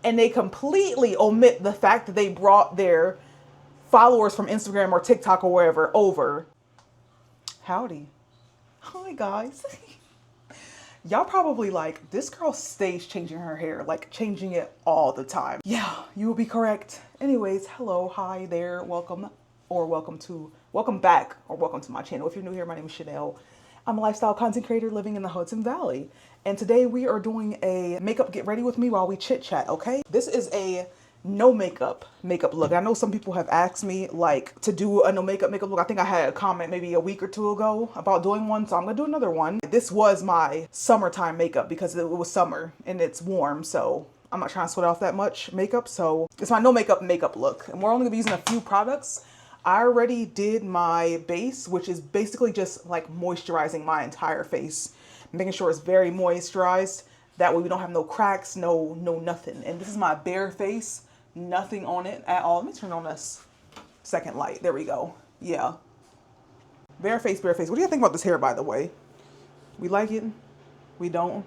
and they completely omit the fact that they brought their followers from Instagram or TikTok or wherever over. Howdy. Hi, guys. Y'all probably like, this girl stays changing her hair, like changing it all the time. Yeah, you will be correct. Anyways, hello, hi there, welcome back, or welcome to my channel. If you're new here, my name is Chanel. I'm a lifestyle content creator living in the Hudson Valley. And today we are doing a makeup get ready with me while we chit chat, okay? This is a no makeup look. I know some people have asked me like to do a no makeup look. I think I had a comment maybe a week or two ago about doing one, so I'm gonna do another one. This was my summertime makeup because it was summer and it's warm, so I'm not trying to sweat off that much makeup. So it's my no makeup look, and we're only gonna be using a few products. I already did my base, which is basically just like moisturizing my entire face, making sure it's very moisturized. That way we don't have no cracks, no nothing. And this is my bare face, nothing on it at all. Let me turn on this second light. There we go. Yeah. Bare face, bare face. What do you think about this hair, by the way? We like it? We don't?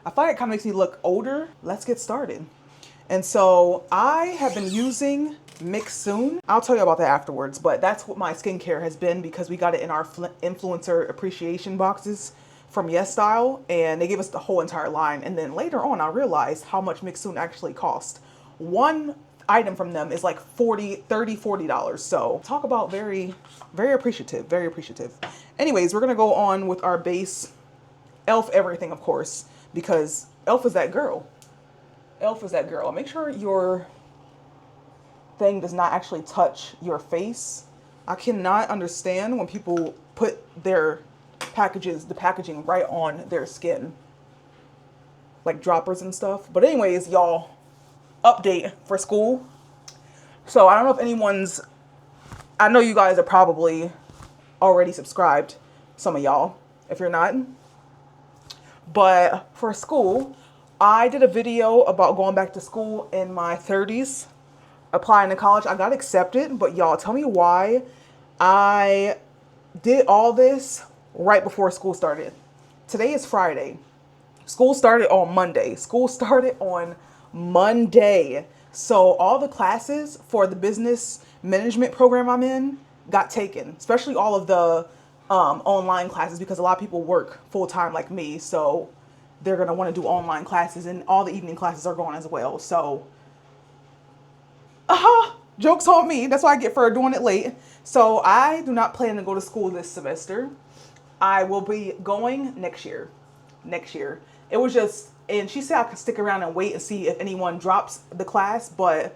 I find it kind of makes me look older. Let's get started. And so I have been using Mix Soon. I'll tell you about that afterwards, but that's what my skincare has been because we got it in our influencer appreciation boxes from Yes Style, and they gave us the whole entire line. And then later on, I realized how much Mix Soon actually cost. One item from them is like $40. So talk about very, very appreciative, very appreciative. Anyways, we're gonna go on with our base, e.l.f. everything, of course, because e.l.f. is that girl. e.l.f. is that girl. Make sure your thing does not actually touch your face. I cannot understand when people put their the packaging right on their skin, like droppers and stuff. But anyways, y'all, update for school. So I don't know if I know you guys are probably already subscribed, some of y'all, if you're not. But for school, I did a video about going back to school in my 30s, applying to college. I got accepted, but y'all, tell me why I did all this right before school started. Today is Friday. School started on Monday. So all the classes for the business management program I'm in got taken, especially all of the online classes, because a lot of people work full time like me. So they're going to want to do online classes, and all the evening classes are going as well. So, joke's on me. That's what I get for doing it late. So I do not plan to go to school this semester. I will be going next year. It was just, and she said I could stick around and wait and see if anyone drops the class, but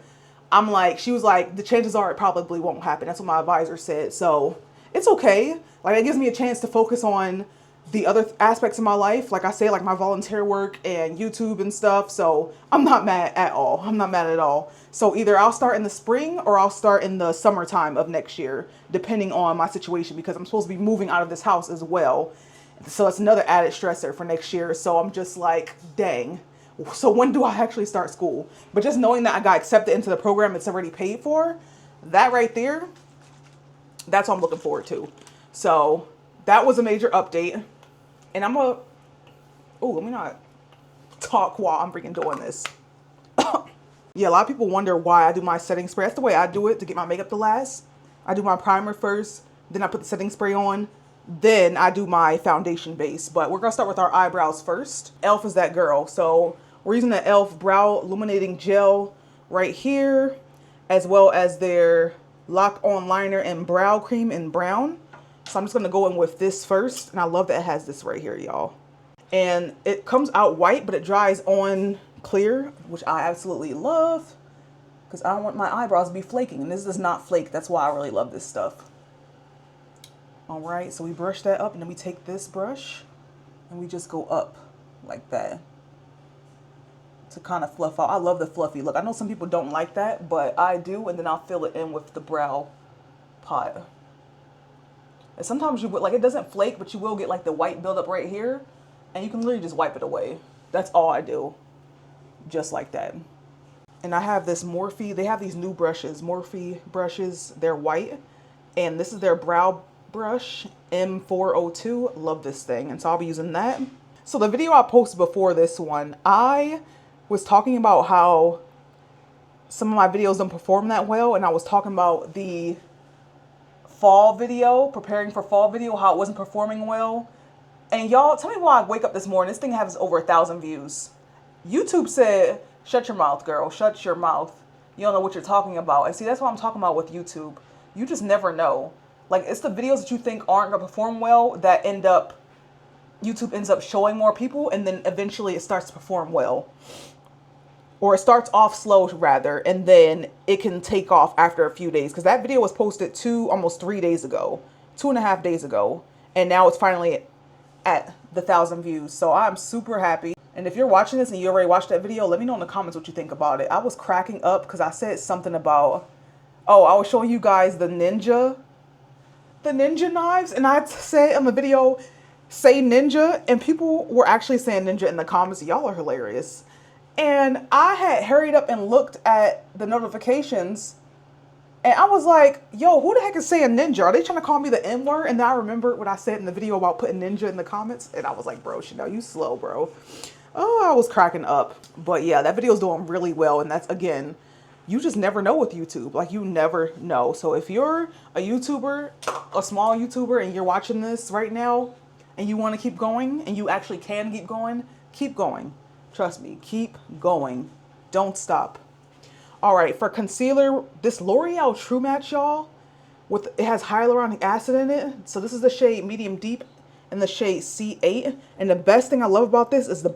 I'm like, she was like, the chances are it probably won't happen. That's what my advisor said. So it's okay. Like, it gives me a chance to focus on the other aspects of my life. Like I say, like my volunteer work and YouTube and stuff. So I'm not mad at all. I'm not mad at all. So either I'll start in the spring or I'll start in the summertime of next year, depending on my situation, because I'm supposed to be moving out of this house as well. So it's another added stressor for next year. So I'm just like, dang. So when do I actually start school? But just knowing that I got accepted into the program it's already paid for, that right there, that's what I'm looking forward to. So that was a major update. And let me not talk while I'm freaking doing this. Yeah, a lot of people wonder why I do my setting spray. That's the way I do it to get my makeup to last. I do my primer first, then I put the setting spray on, then I do my foundation base. But we're gonna start with our eyebrows first. e.l.f. is that girl. So we're using the e.l.f. Brow Illuminating Gel right here, as well as their Lock On Liner and Brow Cream in brown. So I'm just gonna go in with this first, and I love that it has this right here, y'all. And it comes out white, but it dries on clear, which I absolutely love, because I don't want my eyebrows to be flaking, and this does not flake. That's why I really love this stuff. All right, so we brush that up, and then we take this brush, and we just go up like that to kind of fluff out. I love the fluffy look. I know some people don't like that, but I do, and then I'll fill it in with the brow pot. And sometimes you would, like, it doesn't flake, but you will get like the white buildup right here, and you can literally just wipe it away. That's all I do, just like that. And I have this Morphe, they have these new brushes, Morphe brushes, they're white, and this is their brow brush, M402, love this thing, and so I'll be using that. So the video I posted before this one, I was talking about how some of my videos don't perform that well, and I was talking about the fall video, preparing for fall video, how it wasn't performing well. And y'all, tell me why I wake up this morning, this thing has over 1,000 views. YouTube said, shut your mouth, girl, shut your mouth. You don't know what you're talking about. And see, that's what I'm talking about with YouTube. You just never know. Like, it's the videos that you think aren't gonna perform well that YouTube ends up showing more people, and then eventually it starts to perform well. Or it starts off slow rather, and then it can take off after a few days. Because that video was posted almost 3 days ago, 2.5 days ago. And now it's finally at the 1,000 views. So I'm super happy. And if you're watching this and you already watched that video, let me know in the comments what you think about it. I was cracking up because I said something about, oh, I was showing you guys the ninja knives. And I said in the video, say ninja. And people were actually saying ninja in the comments. Y'all are hilarious. And I had hurried up and looked at the notifications, and I was like, yo, who the heck is saying ninja? Are they trying to call me the N word? And then I remembered what I said in the video about putting ninja in the comments, and I was like, bro, Chanel, you slow, bro. Oh, I was cracking up. But yeah, that video is doing really well, and that's, again, you just never know with YouTube. Like, you never know. So if you're a YouTuber, a small YouTuber, and you're watching this right now, and you want to keep going, and you actually can keep going, keep going. Trust me, keep going. Don't stop. All right, for concealer, this L'Oreal True Match, y'all, it has hyaluronic acid in it. So this is the shade Medium Deep in the shade C8. And the best thing I love about this is the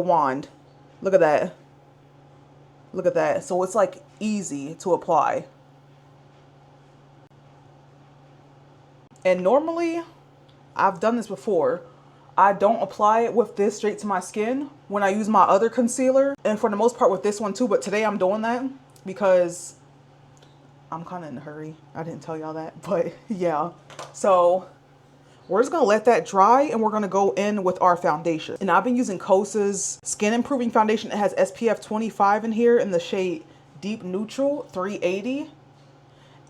wand. Look at that. Look at that. So it's like easy to apply. And normally, I've done this before, I don't apply it with this straight to my skin when I use my other concealer. And for the most part with this one too. But today I'm doing that because I'm kind of in a hurry. I didn't tell y'all that. But yeah. So we're just going to let that dry. And we're going to go in with our foundation. And I've been using Kosa's Skin Improving Foundation. It has SPF 25 in here in the shade Deep Neutral 380.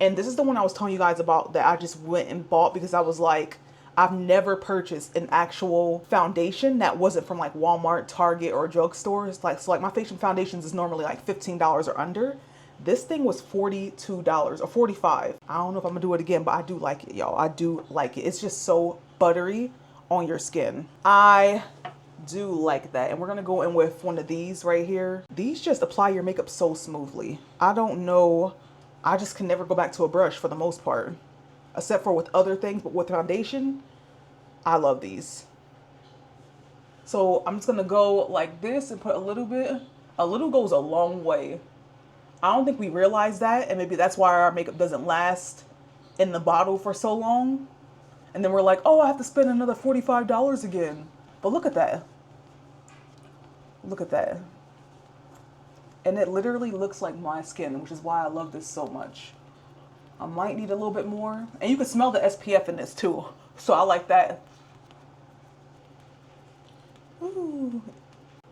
And this is the one I was telling you guys about that I just went and bought because I was like, I've never purchased an actual foundation that wasn't from like Walmart, Target, or drugstores. So my facial foundations is normally like $15 or under. This thing was $42 or $45. I don't know if I'm gonna do it again, but I do like it, y'all. I do like it. It's just so buttery on your skin. I do like that. And we're gonna go in with one of these right here. These just apply your makeup so smoothly. I don't know. I just can never go back to a brush for the most part. Except for with other things, but with foundation, I love these. So I'm just gonna go like this and put a little bit. A little goes a long way. I don't think we realize that, and maybe that's why our makeup doesn't last in the bottle for so long. And then we're like, oh, I have to spend another $45 again. But look at that. Look at that. And it literally looks like my skin, which is why I love this so much. I might need a little bit more. And you can smell the SPF in this too. So I like that. Ooh.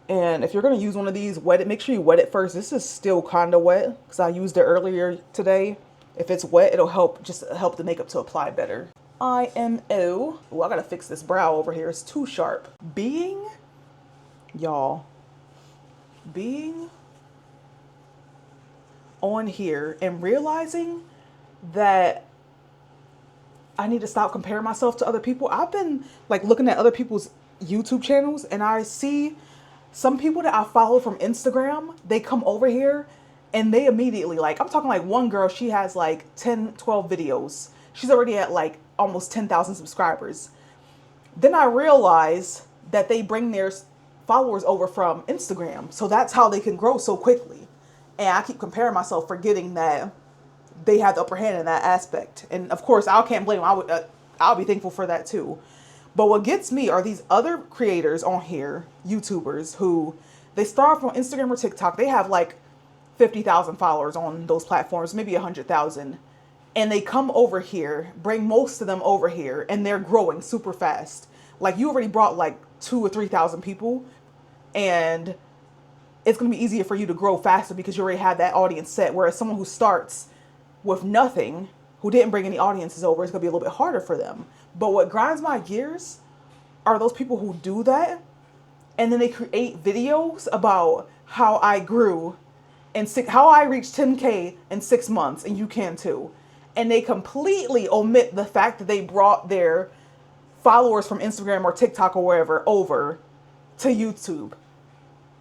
And if you're going to use one of these, wet it. Make sure you wet it first. This is still kind of wet because I used it earlier today. If it's wet, it'll help the makeup to apply better. IMO. Oh, I got to fix this brow over here. It's too sharp. Being on here and realizing that I need to stop comparing myself to other people. I've been like looking at other people's YouTube channels, and I see some people that I follow from Instagram, they come over here and they immediately, like, I'm talking like one girl, she has like 10, 12 videos. She's already at like almost 10,000 subscribers. Then I realize that they bring their followers over from Instagram. So that's how they can grow so quickly. And I keep comparing myself, forgetting that they have the upper hand in that aspect. And of course, I can't blame them. I'll be thankful for that too. But what gets me are these other creators on here, YouTubers, who they start from Instagram or TikTok. They have like 50,000 followers on those platforms, maybe 100,000. And they come over here, bring most of them over here, and they're growing super fast. Like, you already brought like 2,000 or 3,000 people, and it's going to be easier for you to grow faster because you already have that audience set. Whereas someone who starts with nothing, who didn't bring any audiences over, it's going to be a little bit harder for them. But what grinds my gears are those people who do that, and then they create videos about how I grew and how I reached 10K in 6 months, and you can too. And they completely omit the fact that they brought their followers from Instagram or TikTok or wherever over to YouTube.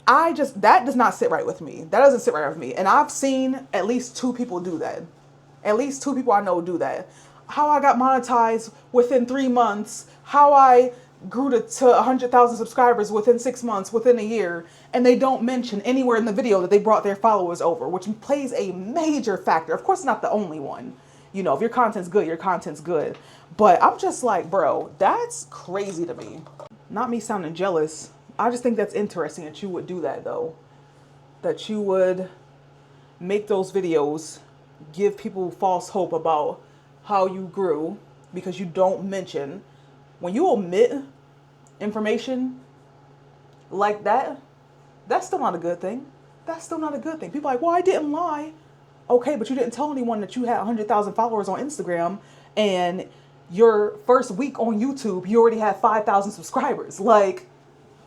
That does not sit right with me. That doesn't sit right with me. And I've seen at least 2 people do that. At least 2 people I know do that. How I got monetized within 3 months, how I grew to 100,000 subscribers within 6 months, within a year, and they don't mention anywhere in the video that they brought their followers over, which plays a major factor. Of course, it's not the only one. You know, if your content's good, your content's good. But I'm just like, bro, that's crazy to me. Not me sounding jealous. I just think that's interesting that you would do that, though. That you would make those videos, give people false hope about how you grew, because you don't mention. When you omit information like that, that's still not a good thing. That's still not a good thing. People are like, well, I didn't lie. Okay, but you didn't tell anyone that you had 100,000 followers on Instagram, and your first week on YouTube, you already had 5,000 subscribers. Like,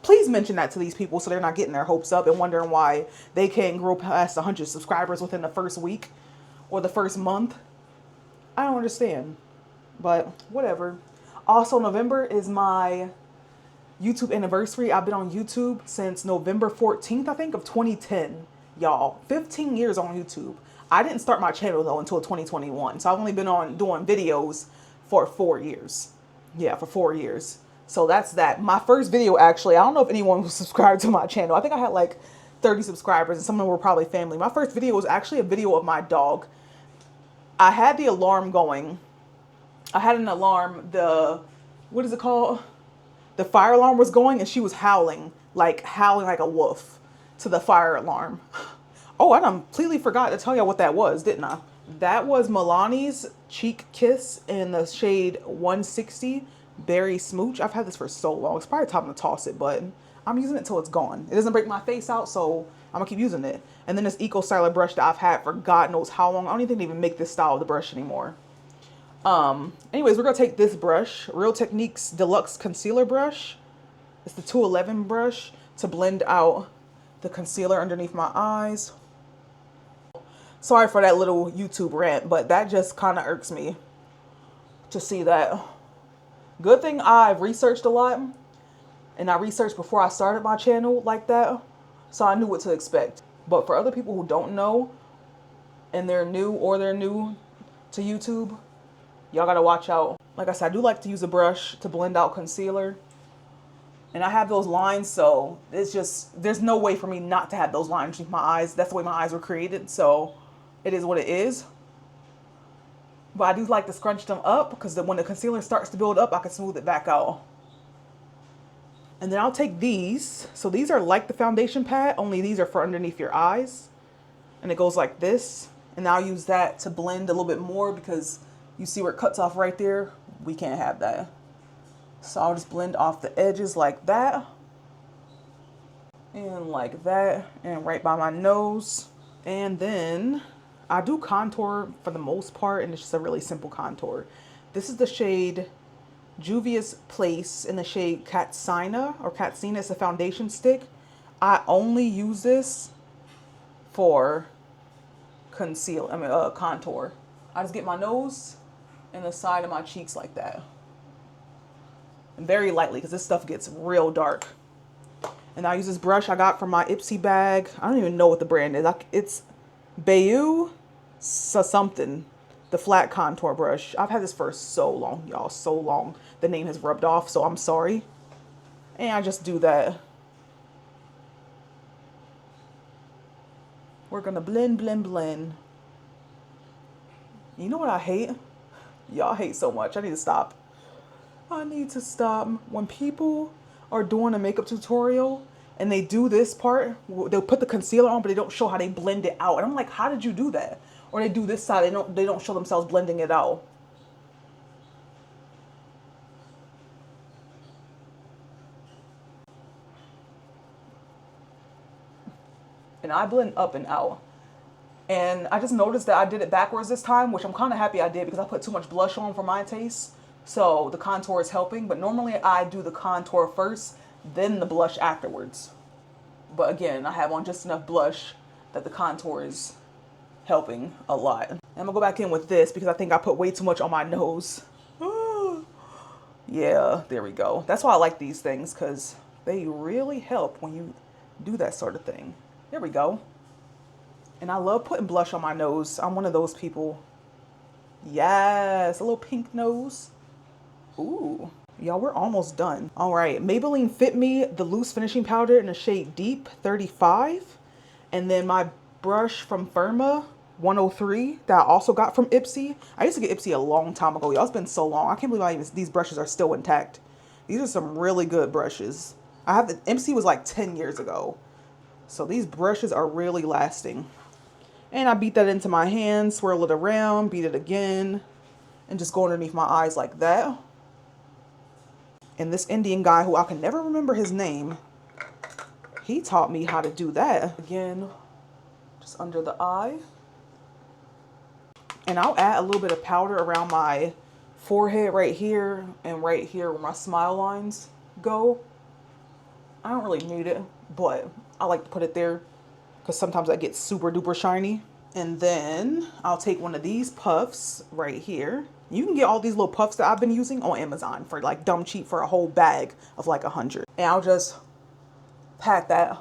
please mention that to these people so they're not getting their hopes up and wondering why they can't grow past 100 subscribers within the first week or the first month. I don't understand, but whatever. Also, November is my YouTube anniversary. I've been on YouTube since November 14th, I think, of 2010. Y'all, 15 years on YouTube. I didn't start my channel, though, until 2021. So I've only been on doing videos for 4 years. Yeah, for 4 years. So that's that. My first video, actually, I don't know if anyone was subscribed to my channel. I think I had like 30 subscribers, and some of them were probably family. My first video was actually a video of my dog. I had the alarm going. I had an alarm, what is it called? The fire alarm was going, and she was howling like a wolf to the fire alarm. Oh, I completely forgot to tell you what that was, didn't I? That was Milani's Cheek Kiss in the shade 160 Berry Smooch. I've had this for so long. It's probably time to toss it, but I'm using it till it's gone. It doesn't break my face out, so I'm gonna keep using it. And then this Eco Styler brush that I've had for God knows how long. I don't even think they even make this style of the brush anymore. Anyways, we're gonna take this brush, Real Techniques Deluxe Concealer Brush. It's the 211 brush to blend out the concealer underneath my eyes. Sorry for that little YouTube rant, but that just kind of irks me to see that. Good thing I've researched a lot, and I researched before I started my channel like that, so I knew what to expect. But for other people who don't know, and they're new to YouTube, y'all gotta watch out. Like I said, I do like to use a brush to blend out concealer. And I have those lines, so it's just, there's no way for me not to have those lines underneath my eyes. That's the way my eyes were created, so it is what it is. But I do like to scrunch them up, because when the concealer starts to build up, I can smooth it back out. And then I'll take these. So these are like the foundation pad, only these are for underneath your eyes. And it goes like this. And I'll use that to blend a little bit more, because you see where it cuts off right there? We can't have that. So I'll just blend off the edges like that. And like that. And right by my nose. And then I do contour for the most part, and it's just a really simple contour. This is the shade Juvia's Place in the shade Katsina or Katsina. It's a foundation stick. I only use this for contour. I just get my nose and the side of my cheeks like that. And very lightly, because this stuff gets real dark. And I use this brush I got from my Ipsy bag. I don't even know what the brand is. It's Bayou something. The flat contour brush. I've had this for so long, y'all. So long. The name has rubbed off, so I'm sorry. And I just do that. We're gonna blend, blend, blend. You know what I hate? Y'all hate so much. I need to stop. I need to stop. When people are doing a makeup tutorial and they do this part, they'll put the concealer on, but they don't show how they blend it out. And I'm like, how did you do that? Or they do this side, they don't show themselves blending it out. And I blend up and out. And I just noticed that I did it backwards this time, which I'm kind of happy I did, because I put too much blush on for my taste. So the contour is helping, but normally I do the contour first, then the blush afterwards. But again, I have on just enough blush that the contour is helping a lot. And I'm gonna go back in with this because I think I put way too much on my nose. Yeah, there we go. That's why I like these things, because they really help when you do that sort of thing. There we go. And I love putting blush on my nose. I'm one of those people. Yes, a little pink nose. Ooh, y'all, we're almost done. All right, Maybelline Fit Me, the loose finishing powder in the shade Deep 35. And then my brush from Firma 103 that I also got from Ipsy. I used to get Ipsy a long time ago. Y'all, it's been so long. I can't believe these brushes are still intact. These are some really good brushes. Ipsy was like 10 years ago. So these brushes are really lasting. And I beat that into my hand, swirl it around, beat it again, and just go underneath my eyes like that. And this Indian guy, who I can never remember his name, he taught me how to do that. Again, just under the eye. And I'll add a little bit of powder around my forehead right here and right here where my smile lines go. I don't really need it, but I like to put it there because sometimes I get super duper shiny. And then I'll take one of these puffs right here. You can get all these little puffs that I've been using on Amazon for like dumb cheap for a whole bag of like 100. And I'll just pat that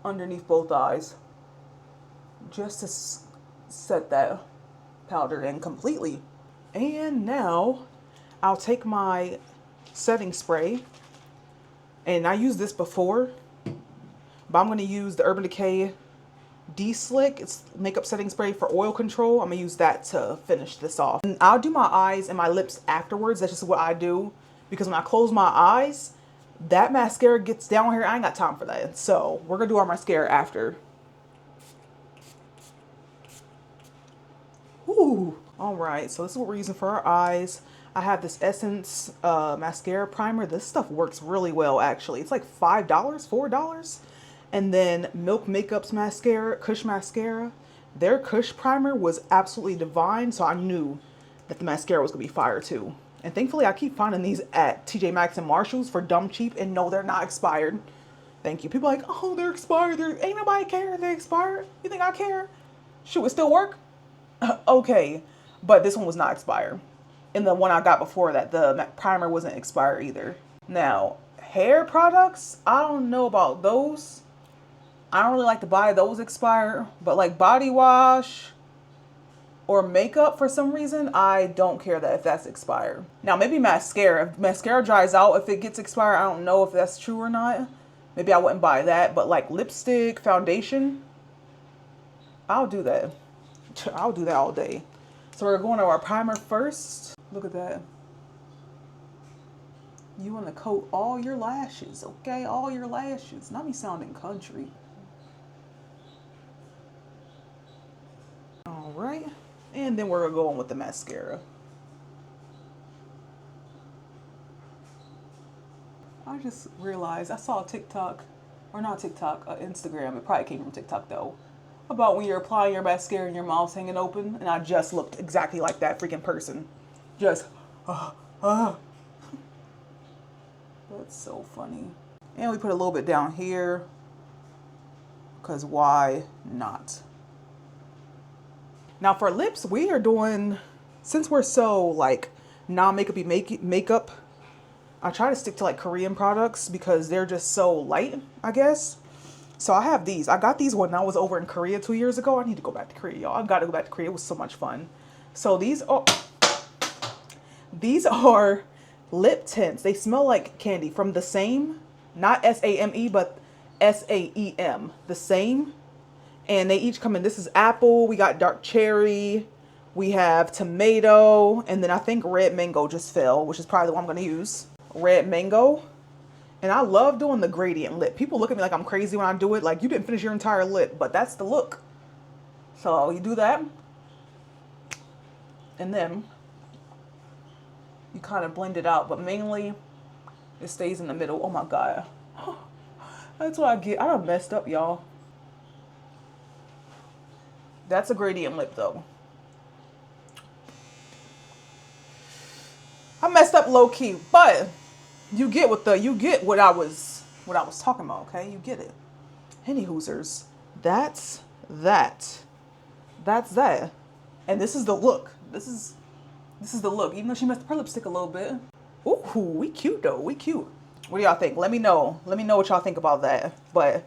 underneath both eyes just to set that powder in completely. And now I'll take my setting spray, and I used this before, but I'm going to use the Urban Decay D-Slick. It's makeup setting spray for oil control. I'm going to use that to finish this off. And I'll do my eyes and my lips afterwards. That's just what I do, because when I close my eyes, that mascara gets down here. I ain't got time for that. So we're going to do our mascara after. Ooh. All right, so this is what we're using for our eyes. I have this Essence mascara primer. This stuff works really well, actually. It's like $5, $4. And then Milk Makeup's mascara, Kush mascara. Their Kush primer was absolutely divine, so I knew that the mascara was gonna be fire too. And thankfully, I keep finding these at TJ Maxx and Marshalls for dumb cheap, and no, they're not expired. Thank you. People are like, oh, they're expired. Ain't nobody care if they expired. You think I care? Shoot, it still work? Okay, but this one was not expired. And the one I got before that, the primer wasn't expired either. Now, hair products, I don't know about those. I don't really like to buy those expired, but like body wash or makeup, for some reason, I don't care that if that's expired. Now, maybe mascara. If mascara dries out, if it gets expired, I don't know if that's true or not. Maybe I wouldn't buy that, but like lipstick, foundation, I'll do that. I'll do that all day. So we're going to our primer first. Look at that. You want to coat all your lashes, okay? All your lashes. Not me sounding country. All right. And then we're going with the mascara. I just realized I saw a TikTok, or not TikTok, Instagram. It probably came from TikTok though. About when you're applying your mascara and your mouth's hanging open, and I just looked exactly like that freaking person. Just, That's so funny. And we put a little bit down here, because why not? Now for lips, we are doing, since we're so like non-makeup-y makeup, I try to stick to like Korean products because they're just so light, I guess. So I have these. I got these when I was over in Korea 2 years ago. I need to go back to Korea, y'all. I gotta go back to Korea. It was so much fun. So these are lip tints. They smell like candy from The Same, not S-A-M-E, but S-A-E-M, The Same. And they each come in, this is apple, we got dark cherry, we have tomato, and then I think red mango just fell, which is probably the one I'm gonna use. Red mango. And I love doing the gradient lip. People look at me like I'm crazy when I do it. Like, you didn't finish your entire lip, but that's the look. So you do that. And then you kind of blend it out, but mainly it stays in the middle. Oh my God. That's what I get. I done messed up, y'all. That's a gradient lip though. I messed up low key, but you get what I was talking about, okay? You get it. Any hoosers. That's that's that. And this is the look. This is the look. Even though she messed up her lipstick a little bit. Ooh, we cute though. We cute. What do y'all think? Let me know. Let me know what y'all think about that. But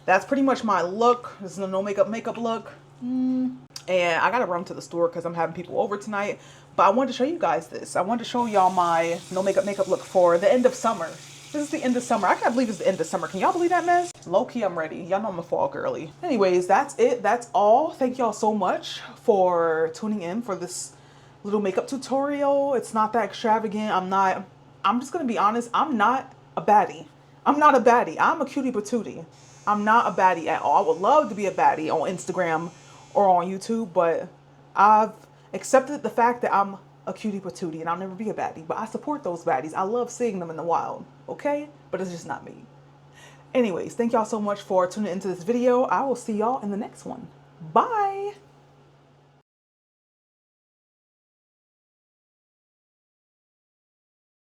that's pretty much my look. This is a no makeup look. And I gotta run to the store because I'm having people over tonight. But I wanted to show you guys this. I wanted to show y'all my no makeup look for the end of summer. This is the end of summer. I can't believe it's the end of summer. Can y'all believe that mess? Low key, I'm ready. Y'all know I'm a fall girly. Anyways, that's it. That's all. Thank y'all so much for tuning in for this little makeup tutorial. It's not that extravagant. I'm just gonna be honest. I'm not a baddie. I'm not a baddie. I'm a cutie patootie. I'm not a baddie at all. I would love to be a baddie on Instagram or on YouTube, but I've accepted the fact that I'm a cutie patootie and I'll never be a baddie. But I support those baddies. I love seeing them in the wild, okay? But it's just not me. Anyways, thank y'all so much for tuning into this video. I will see y'all in the next one. Bye!